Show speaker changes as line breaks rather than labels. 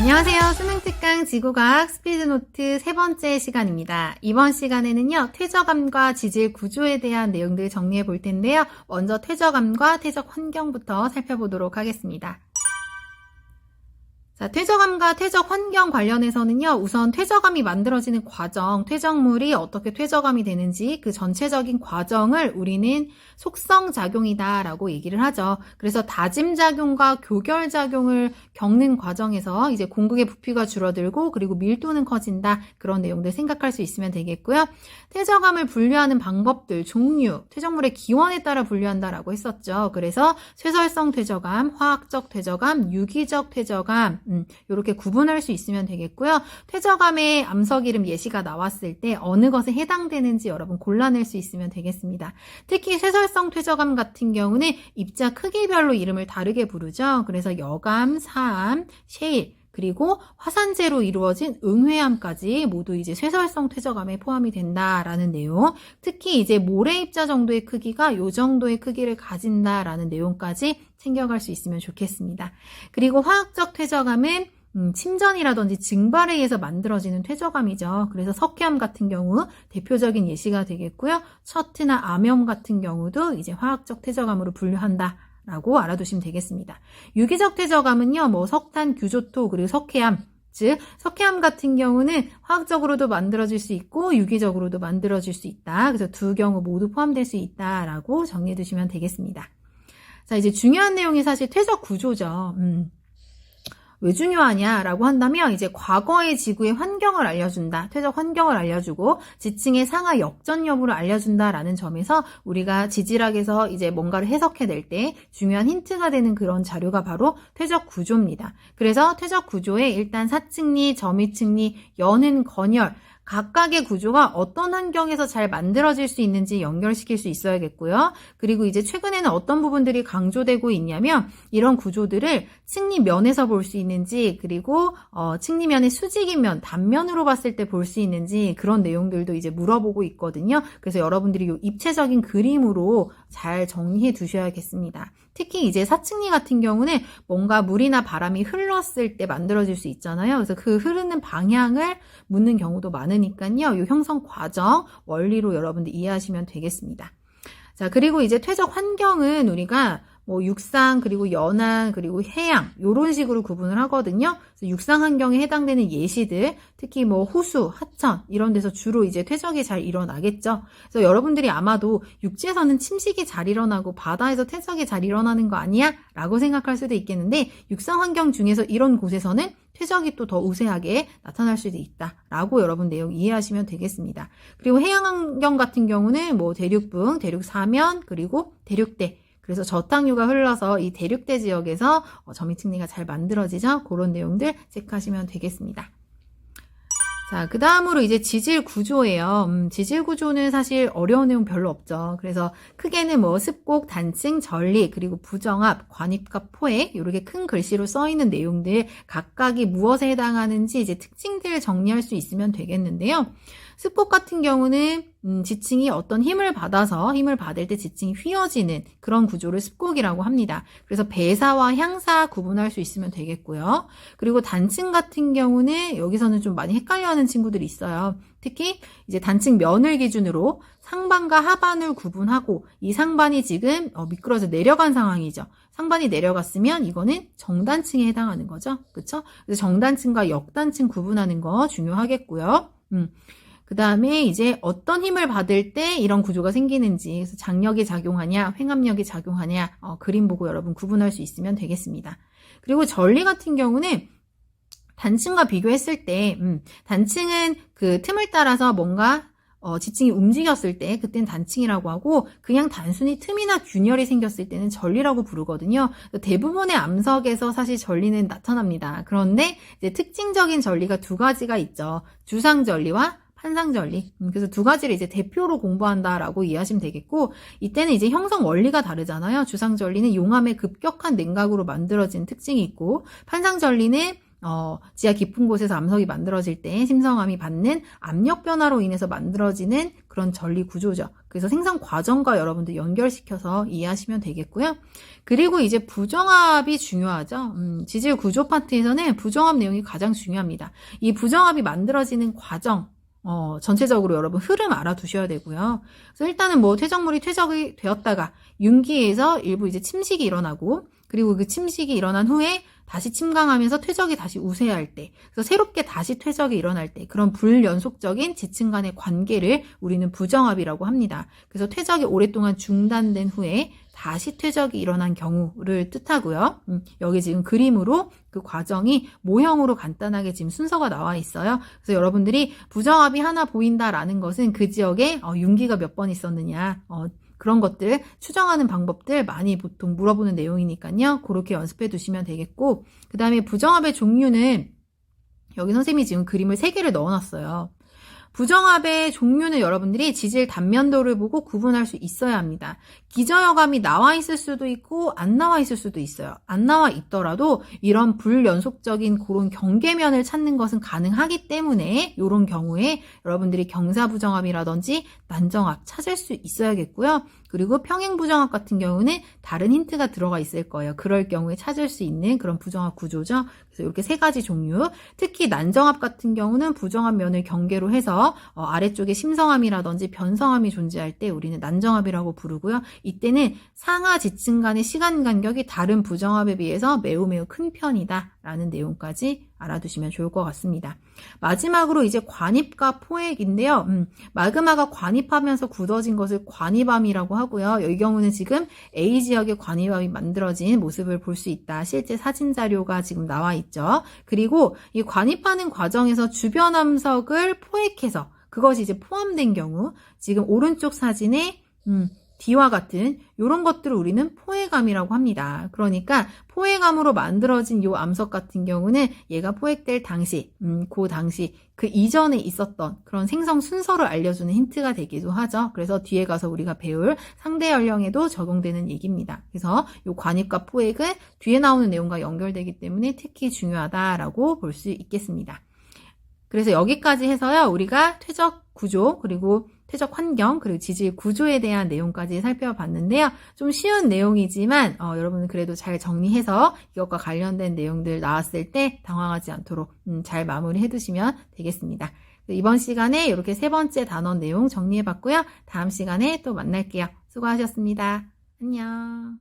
안녕하세요. 수능특강 지구과학 스피드노트 세 번째 시간입니다. 이번 시간에는요, 퇴적암과 지질 구조에 대한 내용들 정리해 볼 텐데요. 먼저 퇴적암과 퇴적 환경부터 살펴보도록 하겠습니다. 자, 퇴적암과 퇴적 환경 관련해서는요, 우선 퇴적암이 만들어지는 과정, 퇴적물이 어떻게 퇴적암이 되는지 그 전체적인 과정을 우리는 속성작용이다 라고 얘기를 하죠. 그래서 다짐작용과 교결작용을 겪는 과정에서 이제 공극의 부피가 줄어들고 그리고 밀도는 커진다. 그런 내용들 생각할 수 있으면 되겠고요. 퇴적암을 분류하는 방법들, 종류, 퇴적물의 기원에 따라 분류한다라고 했었죠. 그래서 쇠설성 퇴적암, 화학적 퇴적암, 유기적 퇴적암, 이렇게 구분할 수 있으면 되겠고요. 퇴적암의 암석 이름 예시가 나왔을 때 어느 것에 해당되는지 여러분 골라낼 수 있으면 되겠습니다. 특히 쇠설성 퇴적암 같은 경우는 입자 크기별로 이름을 다르게 부르죠. 그래서 여암, 사암, 셰일, 그리고 화산재로 이루어진 응회암까지 모두 이제 쇠설성 퇴적암에 포함이 된다라는 내용. 특히 이제 모래 입자 정도의 크기가 요 정도의 크기를 가진다라는 내용까지 챙겨갈 수 있으면 좋겠습니다. 그리고 화학적 퇴적암은 침전이라든지 증발에 의해서 만들어지는 퇴적암이죠. 그래서 석회암 같은 경우 대표적인 예시가 되겠고요. 셔트나 암염 같은 경우도 이제 화학적 퇴적암으로 분류한다. 라고 알아두시면 되겠습니다. 유기적 퇴적암은요, 석탄, 규조토, 그리고 석회암, 즉 석회암 같은 경우는 화학적으로도 만들어질 수 있고 유기적으로도 만들어질 수 있다. 그래서 두 경우 모두 포함될 수 있다라고 정리해 두시면 되겠습니다. 자, 이제 중요한 내용이 사실 퇴적 구조죠. 왜 중요하냐라고 한다면 이제 과거의 지구의 환경을 알려준다. 퇴적 환경을 알려주고 지층의 상하 역전 여부를 알려준다라는 점에서 우리가 지질학에서 이제 뭔가를 해석해낼 때 중요한 힌트가 되는 그런 자료가 바로 퇴적 구조입니다. 그래서 퇴적 구조에 일단 사층리, 점위층리, 연은 건열 각각의 구조가 어떤 환경에서 잘 만들어질 수 있는지 연결시킬 수 있어야겠고요. 그리고 이제 최근에는 어떤 부분들이 강조되고 있냐면 이런 구조들을 층리면에서 볼 수 있는지 그리고 층리면의 수직인 면, 단면으로 봤을 때 볼 수 있는지 그런 내용들도 이제 물어보고 있거든요. 그래서 여러분들이 이 입체적인 그림으로 잘 정리해 두셔야겠습니다. 특히 이제 사층리 같은 경우는 뭔가 물이나 바람이 흘렀을 때 만들어질 수 있잖아요. 그래서 그 흐르는 방향을 묻는 경우도 많으니까요. 이 형성 과정 원리로 여러분들 이해하시면 되겠습니다. 자, 그리고 이제 퇴적 환경은 우리가 육상, 그리고 연안, 그리고 해양 이런 식으로 구분을 하거든요. 그래서 육상 환경에 해당되는 예시들, 특히 호수, 하천 이런 데서 주로 이제 퇴적이 잘 일어나겠죠. 그래서 여러분들이 아마도 육지에서는 침식이 잘 일어나고 바다에서 퇴적이 잘 일어나는 거 아니야? 라고 생각할 수도 있겠는데 육상 환경 중에서 이런 곳에서는 퇴적이 또 더 우세하게 나타날 수도 있다라고 여러분 내용 이해하시면 되겠습니다. 그리고 해양 환경 같은 경우는 대륙붕, 대륙사면, 그리고 대륙대 그래서 저탕류가 흘러서 이 대륙대 지역에서 점유층리가 잘 만들어지죠. 그런 내용들 체크하시면 되겠습니다. 자, 그 다음으로 이제 지질 구조예요. 지질 구조는 사실 어려운 내용 별로 없죠. 그래서 크게는 습곡, 단층, 전리, 그리고 부정압, 관입과 포획 이렇게 큰 글씨로 써 있는 내용들 각각이 무엇에 해당하는지 이제 특징들 정리할 수 있으면 되겠는데요. 습곡 같은 경우는 지층이 어떤 힘을 받을 때 지층이 휘어지는 그런 구조를 습곡이라고 합니다. 그래서 배사와 향사 구분할 수 있으면 되겠고요. 그리고 단층 같은 경우는 여기서는 좀 많이 헷갈려하는 친구들이 있어요. 특히 이제 단층 면을 기준으로 상반과 하반을 구분하고 이 상반이 지금 미끄러져 내려간 상황이죠. 상반이 내려갔으면 이거는 정단층에 해당하는 거죠. 그렇죠? 그래서 정단층과 역단층 구분하는 거 중요하겠고요. 그 다음에 이제 어떤 힘을 받을 때 이런 구조가 생기는지, 그래서 장력이 작용하냐, 횡압력이 작용하냐, 그림 보고 여러분 구분할 수 있으면 되겠습니다. 그리고 전리 같은 경우는 단층과 비교했을 때, 단층은 그 틈을 따라서 뭔가 지층이 움직였을 때 그때는 단층이라고 하고 그냥 단순히 틈이나 균열이 생겼을 때는 전리라고 부르거든요. 대부분의 암석에서 사실 전리는 나타납니다. 그런데 이제 특징적인 전리가 두 가지가 있죠. 주상전리와 판상전리. 그래서 두 가지를 이제 대표로 공부한다라고 이해하시면 되겠고 이때는 이제 형성 원리가 다르잖아요. 주상전리는 용암의 급격한 냉각으로 만들어진 특징이 있고 판상전리는 지하 깊은 곳에서 암석이 만들어질 때 심성암이 받는 압력 변화로 인해서 만들어지는 그런 전리 구조죠. 그래서 생성 과정과 여러분들 연결시켜서 이해하시면 되겠고요. 그리고 이제 부정합이 중요하죠. 지질 구조 파트에서는 부정합 내용이 가장 중요합니다. 이 부정합이 만들어지는 과정, 전체적으로 여러분 흐름 알아두셔야 되고요. 그래서 일단은 뭐 퇴적물이 퇴적이 되었다가 융기에서 일부 이제 침식이 일어나고, 그리고 그 침식이 일어난 후에 다시 침강하면서 퇴적이 다시 우세할 때, 그래서 새롭게 다시 퇴적이 일어날 때, 그런 불연속적인 지층 간의 관계를 우리는 부정합이라고 합니다. 그래서 퇴적이 오랫동안 중단된 후에 다시 퇴적이 일어난 경우를 뜻하고요. 여기 지금 그림으로 그 과정이 모형으로 간단하게 지금 순서가 나와 있어요. 그래서 여러분들이 부정합이 하나 보인다라는 것은 그 지역에 융기가 몇 번 있었느냐, 그런 것들 추정하는 방법들 많이 보통 물어보는 내용이니까요. 그렇게 연습해 두시면 되겠고, 그 다음에 부정합의 종류는 여기 선생님이 지금 그림을 3개를 넣어놨어요. 부정합의 종류는 여러분들이 지질 단면도를 보고 구분할 수 있어야 합니다. 기저여감이 나와 있을 수도 있고 안 나와 있을 수도 있어요. 안 나와 있더라도 이런 불연속적인 그런 경계면을 찾는 것은 가능하기 때문에 이런 경우에 여러분들이 경사부정합이라든지 난정합 찾을 수 있어야겠고요. 그리고 평행부정합 같은 경우는 다른 힌트가 들어가 있을 거예요. 그럴 경우에 찾을 수 있는 그런 부정합 구조죠. 그래서 이렇게 3가지 종류, 특히 난정합 같은 경우는 부정합 면을 경계로 해서 아래쪽에 심성함이라든지 변성함이 존재할 때 우리는 난정합이라고 부르고요. 이때는 상하 지층 간의 시간 간격이 다른 부정합에 비해서 매우 큰 편이다 라는 내용까지 알아두시면 좋을 것 같습니다. 마지막으로 이제 관입과 포획인데요. 마그마가 관입하면서 굳어진 것을 관입암이라고 하고요. 이 경우는 지금 A 지역의 관입암이 만들어진 모습을 볼 수 있다. 실제 사진 자료가 지금 나와 있죠. 그리고 이 관입하는 과정에서 주변 암석을 포획해서 그것이 이제 포함된 경우, 지금 오른쪽 사진에 D와 같은 이런 것들을 우리는 포획암이라고 합니다. 그러니까 포획암으로 만들어진 이 암석 같은 경우는 얘가 포획될 당시, 그 당시 그 이전에 있었던 그런 생성 순서를 알려주는 힌트가 되기도 하죠. 그래서 뒤에 가서 우리가 배울 상대 연령에도 적용되는 얘기입니다. 그래서 이 관입과 포획은 뒤에 나오는 내용과 연결되기 때문에 특히 중요하다라고 볼 수 있겠습니다. 그래서 여기까지 해서요, 우리가 퇴적 구조, 그리고 퇴적 환경, 그리고 지질 구조에 대한 내용까지 살펴봤는데요. 좀 쉬운 내용이지만 여러분은 그래도 잘 정리해서 이것과 관련된 내용들 나왔을 때 당황하지 않도록 잘 마무리해 두시면 되겠습니다. 이번 시간에 이렇게 3번째 단원 내용 정리해봤고요. 다음 시간에 또 만날게요. 수고하셨습니다. 안녕.